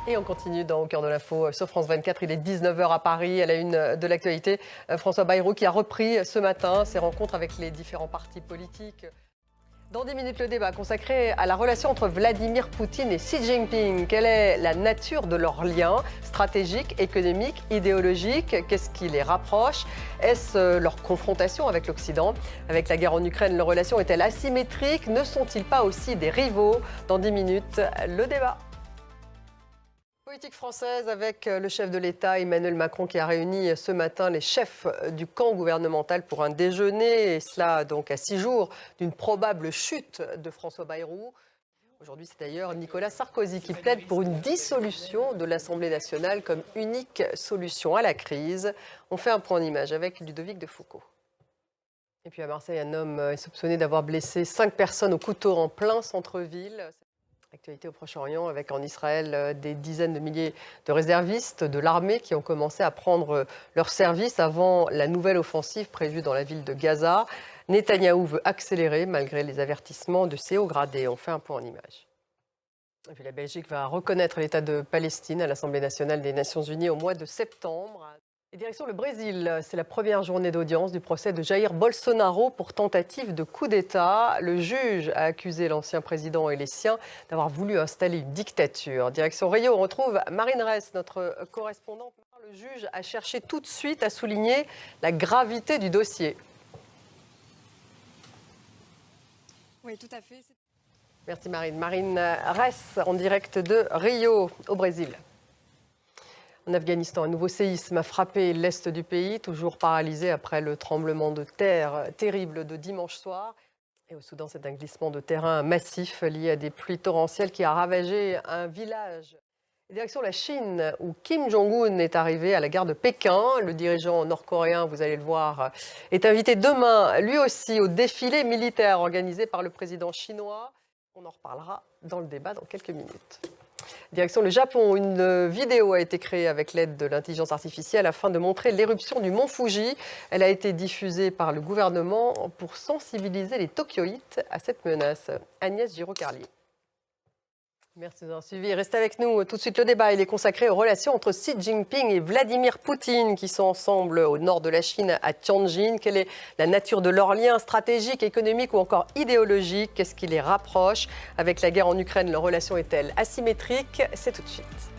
Et on continue dans Au cœur de l'info sur France 24. Il est 19h à Paris, à la une de l'actualité. François Bayrou qui a repris ce matin ses rencontres avec les différents partis politiques. Dans 10 minutes, le débat consacré à la relation entre Vladimir Poutine et Xi Jinping. Quelle est la nature de leur lien stratégique, économique, idéologique? Qu'est-ce qui les rapproche? Est-ce leur confrontation avec l'Occident? Avec la guerre en Ukraine, leur relation est-elle asymétrique? Ne sont-ils pas aussi des rivaux? Dans 10 minutes, le débat. Politique française avec le chef de l'État Emmanuel Macron qui a réuni ce matin les chefs du camp gouvernemental pour un déjeuner, et cela donc à 6 jours d'une probable chute de François Bayrou. Aujourd'hui, c'est d'ailleurs Nicolas Sarkozy qui plaide pour une dissolution de l'Assemblée nationale comme unique solution à la crise. On fait un point en image avec Ludovic de Foucault. Et puis à Marseille, un homme est soupçonné d'avoir blessé 5 personnes au couteau en plein centre-ville. Actualité au Proche-Orient avec en Israël des dizaines de milliers de réservistes de l'armée qui ont commencé à prendre leur service avant la nouvelle offensive prévue dans la ville de Gaza. Netanyahou veut accélérer malgré les avertissements de ses hauts gradés. On fait un point en image. Et puis la Belgique va reconnaître l'État de Palestine à l'Assemblée nationale des Nations unies au mois de septembre. Et direction le Brésil, c'est la première journée d'audience du procès de Jair Bolsonaro pour tentative de coup d'État. Le juge a accusé l'ancien président et les siens d'avoir voulu installer une dictature. Direction Rio, on retrouve Marine Ress, notre correspondante. Le juge a cherché tout de suite à souligner la gravité du dossier. Oui, tout à fait. Merci Marine. Marine Ress en direct de Rio, au Brésil. En Afghanistan, un nouveau séisme a frappé l'est du pays, toujours paralysé après le tremblement de terre terrible de dimanche soir. Et au Soudan, c'est un glissement de terrain massif lié à des pluies torrentielles qui a ravagé un village. Direction la Chine, où Kim Jong-un est arrivé à la gare de Pékin. Le dirigeant nord-coréen, vous allez le voir, est invité demain, lui aussi, au défilé militaire organisé par le président chinois. On en reparlera dans le débat dans quelques minutes. Direction le Japon, une vidéo a été créée avec l'aide de l'intelligence artificielle afin de montrer l'éruption du mont Fuji. Elle a été diffusée par le gouvernement pour sensibiliser les Tokyoïtes à cette menace. Agnès Giraud-Carlier. Merci de nous avoir suivis. Restez avec nous. Tout de suite, le débat il est consacré aux relations entre Xi Jinping et Vladimir Poutine qui sont ensemble au nord de la Chine, à Tianjin. Quelle est la nature de leurs liens stratégiques, économiques ou encore idéologiques? Qu'est-ce qui les rapproche? Avec la guerre en Ukraine, leur relation est-elle asymétrique? C'est tout de suite.